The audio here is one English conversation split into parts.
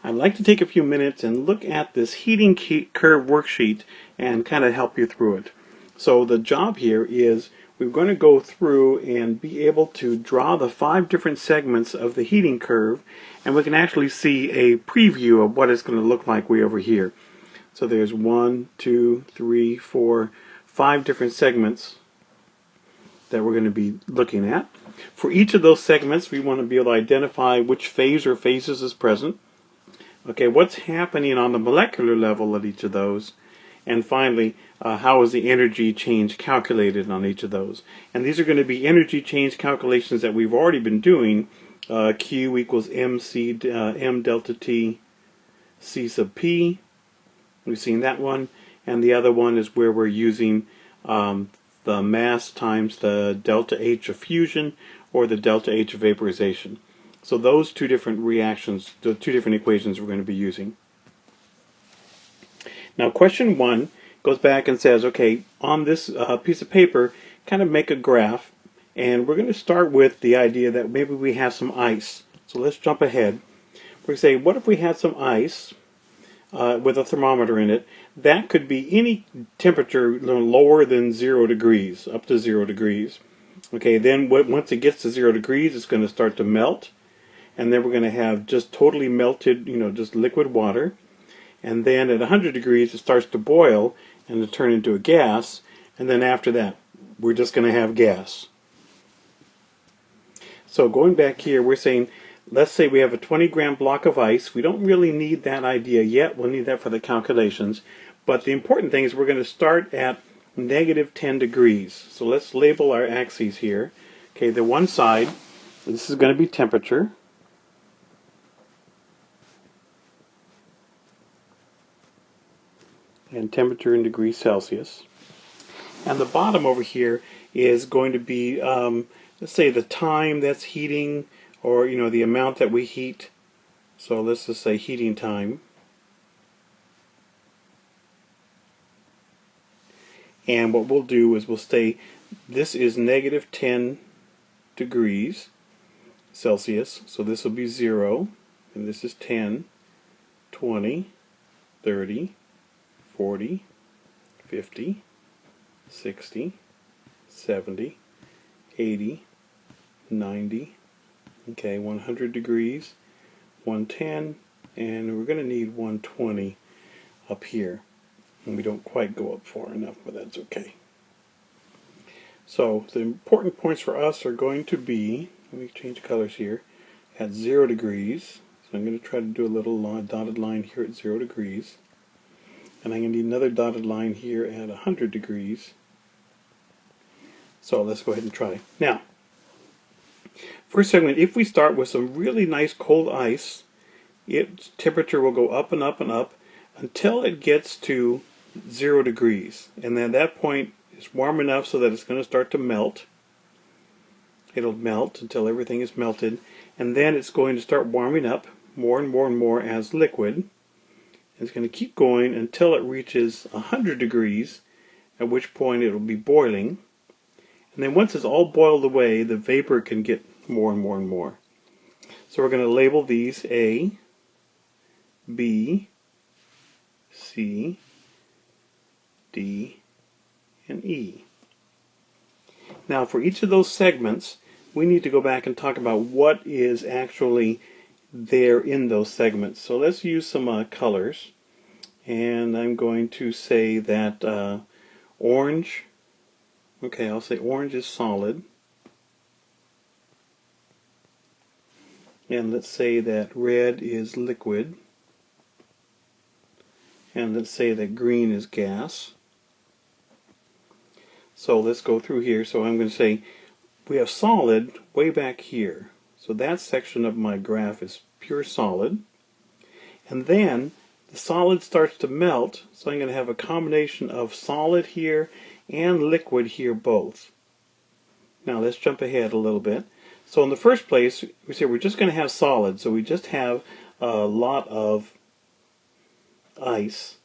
I'd like to take a few minutes and look at this heating curve worksheet and kind of help you through it. So the job here is we're going to go through and be able to draw the 5 different segments of the heating curve, and we can actually see a preview of what it's going to look like way over here. So there's 1, 2, 3, 4, 5 different segments that we're going to be looking at. For each of those segments, we want to be able to identify which phase or phases is present. Okay, what's happening on the molecular level at each of those? And finally, how is the energy change calculated on each of those? And these are going to be energy change calculations that we've already been doing. Q equals MC, M delta T, C sub P. We've seen that one. And the other one is where we're using the mass times the delta H of fusion or the delta H of vaporization. So those 2 different reactions, the 2 different equations we're going to be using. Now question 1 goes back and says, okay, on this piece of paper, kind of make a graph, and we're going to start with the idea that maybe we have some ice. So let's jump ahead. We're going to say, what if we had some ice with a thermometer in it? That could be any temperature lower than 0 degrees, up to 0 degrees. Okay, then once it gets to 0 degrees, it's going to start to melt. And then we're going to have just totally melted, just liquid water. And then at 100 degrees, it starts to boil and to turn into a gas. And then after that, we're just going to have gas. So going back here, we're saying, let's say we have a 20-gram block of ice. We don't really need that idea yet. We'll need that for the calculations. But the important thing is we're going to start at negative 10 degrees. So let's label our axes here. Okay, the one side, this is going to be temperature. And temperature in degrees Celsius. And the bottom over here is going to be, let's say, the time that's heating, or the amount that we heat. So let's just say heating time. And what we'll do is we'll say this is negative 10 degrees Celsius. So this will be 0, and this is 10, 20, 30, 40, 50, 60, 70, 80, 90, okay, 100 degrees, 110, and we're going to need 120 up here. And we don't quite go up far enough, but that's okay. So the important points for us are going to be, let me change colors here, at 0 degrees. So I'm going to try to do a little dotted line here at 0 degrees. And I'm going to need another dotted line here at 100 degrees. So let's go ahead and try. Now, first segment, if we start with some really nice cold ice, its temperature will go up and up and up until it gets to 0 degrees. And then at that point, it's warm enough so that it's going to start to melt. It'll melt until everything is melted. And then it's going to start warming up more and more and more as liquid. It's going to keep going until it reaches 100 degrees, at which point it will be boiling. And then once it's all boiled away, the vapor can get more and more and more. So we're going to label these A, B, C, D, and E. Now for each of those segments, we need to go back and talk about what is actually there in those segments. So let's use some colors, and I'm going to say that orange, okay, I'll say orange is solid, and let's say that red is liquid, and let's say that green is gas. So let's go through here. So I'm going to say we have solid way back here. So that section of my graph is pure solid. And then the solid starts to melt, so I'm going to have a combination of solid here and liquid here both. Now let's jump ahead a little bit. So in the first place, we say we're just going to have solid, so we just have a lot of ice.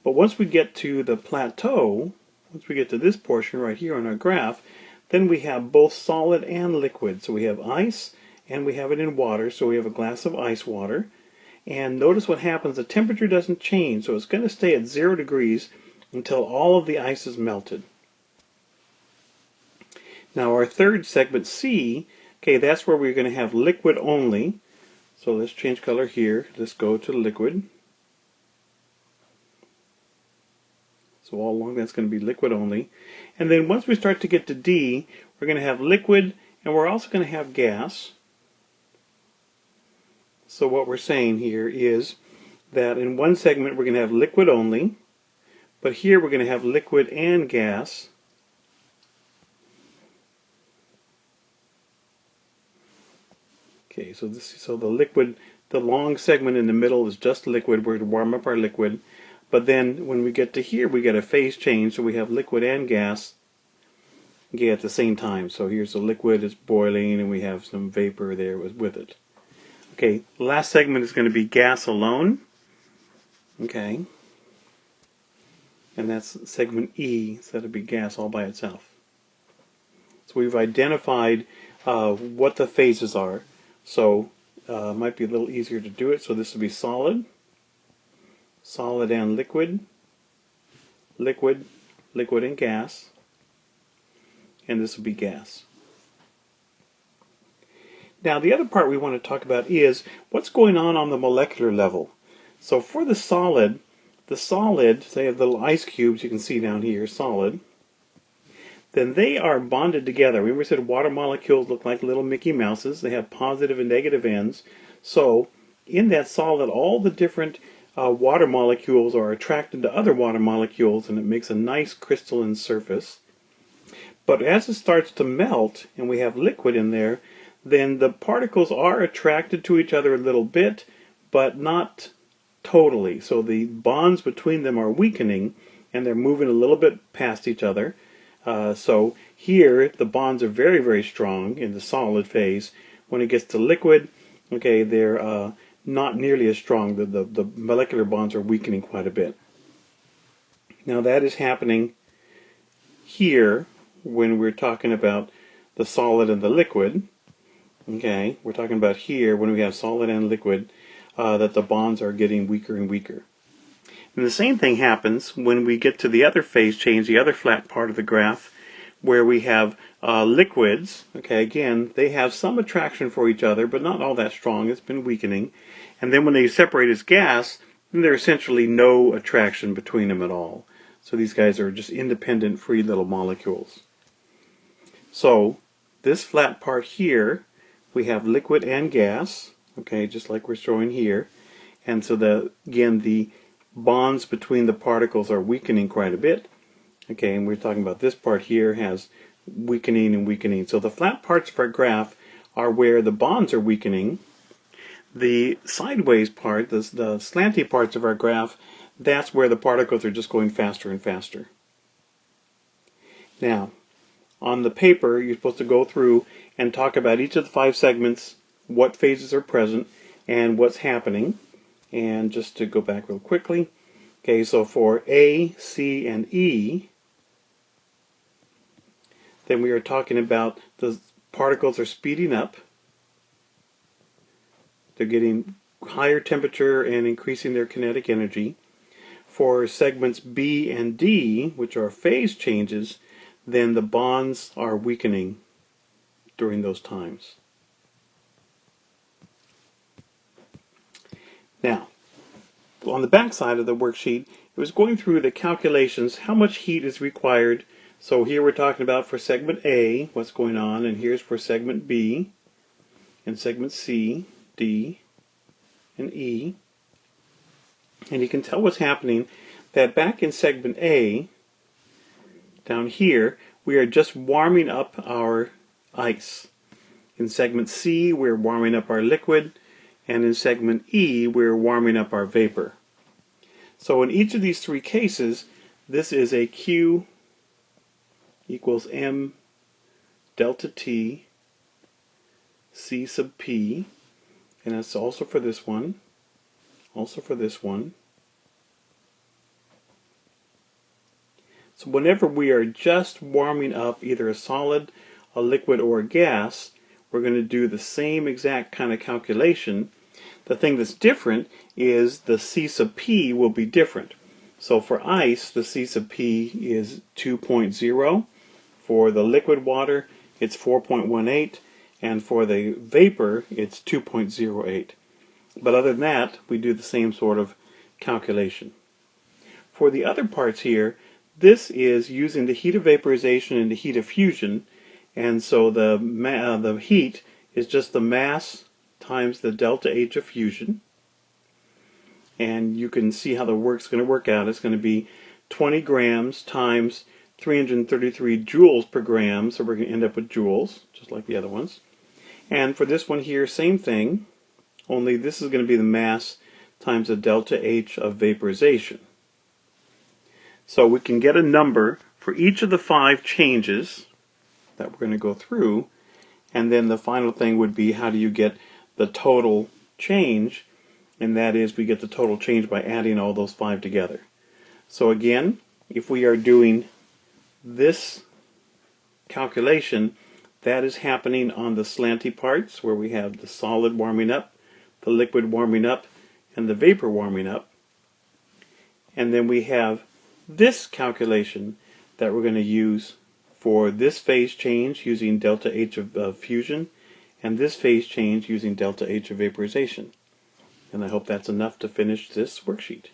But once we get to the plateau, once we get to this portion right here on our graph, then we have both solid and liquid. So we have ice and we have it in water, so we have a glass of ice water. And notice what happens, the temperature doesn't change, so it's going to stay at 0 degrees until all of the ice is melted. Now our third segment, C, okay, that's where we're going to have liquid only. So let's change color here. Let's go to liquid. So all along that's going to be liquid only. And then once we start to get to D, we're going to have liquid, and we're also going to have gas. So what we're saying here is that in one segment we're going to have liquid only, but here we're going to have liquid and gas. Okay, so the liquid, the long segment in the middle is just liquid. We're going to warm up our liquid. But then when we get to here, we get a phase change, so we have liquid and gas at the same time. So here's the liquid, it's boiling, and we have some vapor there with it. Okay, the last segment is going to be gas alone. Okay, and that's segment E, so that'll be gas all by itself. So we've identified what the phases are. So it might be a little easier to do it. So this will be solid, solid and liquid, liquid, liquid and gas, and this will be gas. Now the other part we want to talk about is what's going on the molecular level. So for the solid, say the little ice cubes you can see down here, solid, then they are bonded together. Remember we said water molecules look like little Mickey Mouses. They have positive and negative ends. So in that solid, all the different water molecules are attracted to other water molecules, and it makes a nice crystalline surface. But as it starts to melt, and we have liquid in there, then the particles are attracted to each other a little bit, but not totally. So the bonds between them are weakening, and they're moving a little bit past each other. So here the bonds are very, very strong in the solid phase. When it gets to liquid, okay, they're not nearly as strong. The molecular bonds are weakening quite a bit. Now that is happening here when we're talking about the solid and the liquid. Okay, we're talking about here when we have solid and liquid, that the bonds are getting weaker and weaker. And the same thing happens when we get to the other phase change, the other flat part of the graph, where we have liquids. Okay, again, they have some attraction for each other, but not all that strong. It's been weakening. And then when they separate as gas, then there's essentially no attraction between them at all. So these guys are just independent, free little molecules. So this flat part here, we have liquid and gas, okay, just like we're showing here. And so again, the bonds between the particles are weakening quite a bit. Okay, and we're talking about this part here has weakening and weakening. So the flat parts of our graph are where the bonds are weakening. The sideways part, the slanty parts of our graph, that's where the particles are just going faster and faster. Now, on the paper, you're supposed to go through and talk about each of the 5 segments, what phases are present, and what's happening. And just to go back real quickly, okay, so for A, C, and E, then we are talking about the particles are speeding up. They're getting higher temperature and increasing their kinetic energy. For segments B and D, which are phase changes, then the bonds are weakening during those times. Now, on the back side of the worksheet, it was going through the calculations, how much heat is required. So here we're talking about for segment A, what's going on, and here's for segment B, and segment C, D, and E. And you can tell what's happening, that back in segment A, down here, we are just warming up our ice. In segment C, we're warming up our liquid, and in segment E, we're warming up our vapor. So in each of these 3 cases, this is a Q equals M delta T C sub P, and that's also for this one, also for this one. So whenever we are just warming up either a solid, a liquid, or a gas, we're going to do the same exact kind of calculation. The thing that's different is the C sub P will be different. So for ice, the C sub P is 2.0. For the liquid water, it's 4.18. And for the vapor, it's 2.08. But other than that, we do the same sort of calculation. For the other parts here, this is using the heat of vaporization and the heat of fusion. And so the heat is just the mass times the delta H of fusion. And you can see how the work's going to work out. It's going to be 20 grams times 333 joules per gram. So we're going to end up with joules, just like the other ones. And for this one here, same thing, only this is going to be the mass times the delta H of vaporization. So we can get a number for each of the 5 changes that we're going to go through, and then the final thing would be how do you get the total change, and that is we get the total change by adding all those 5 together. So again, if we are doing this calculation, that is happening on the slanty parts where we have the solid warming up, the liquid warming up, and the vapor warming up. And then we have this calculation that we're going to use for this phase change using delta H of fusion, and this phase change using delta H of vaporization. And I hope that's enough to finish this worksheet.